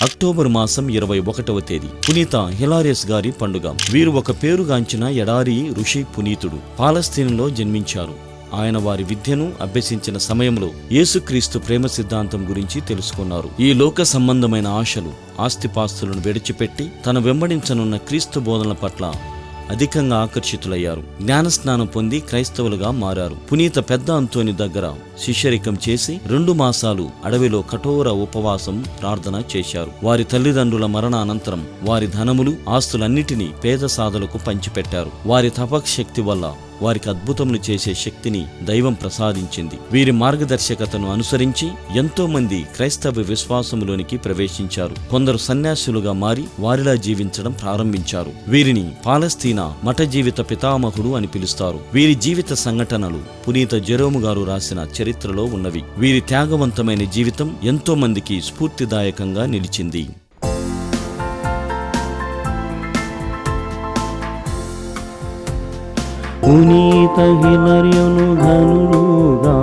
October మాసం 21వ తేదీ పునీత హిలారియస్ గారి పండుగ. వీరు ఒక పేరుగాంచిన ఎడారి ఋషి పునీతుడు. పాలస్తీన్లో జన్మించారు. ఆయన వారి విద్యను అభ్యసించిన సమయంలో యేసుక్రీస్తు ప్రేమ సిద్ధాంతం గురించి తెలుసుకున్నారు. ఈ లోక సంబంధమైన ఆశలు, ఆస్తిపాస్తులను విడిచిపెట్టి తను వెంబడించనున్న క్రీస్తు బోధనల పట్ల అధికంగా ఆకర్షితులయ్యారు. జ్ఞానస్నానం పొంది క్రైస్తవులుగా మారారు. పునీత పెద్ద అంతోని దగ్గర శిష్యరికం చేసి 2 మాసాలు అడవిలో కఠోర ఉపవాసం, ప్రార్థన చేశారు. వారి తల్లిదండ్రుల మరణానంతరం వారి ధనములు, ఆస్తులన్నిటినీ పేద సాధులకు పంచిపెట్టారు. వారి తపశక్తి వల్ల వారికి అద్భుతములు చేసే శక్తిని దైవం ప్రసాదించింది. వీరి మార్గదర్శకతను అనుసరించి ఎంతో మంది క్రైస్తవ విశ్వాసములోనికి ప్రవేశించారు. కొందరు సన్యాసులుగా మారి వారిలా జీవించడం ప్రారంభించారు. వీరిని పాలస్తీనా మఠ జీవిత పితామహుడు అని పిలుస్తారు. వీరి జీవిత సంఘటనలు పునీత జెరోము గారు రాసిన చరిత్రలో ఉన్నవి. వీరి త్యాగవంతమైన జీవితం ఎంతో మందికి స్ఫూర్తిదాయకంగా నిలిచింది. పునీత హిలర్యను ధనుడుగా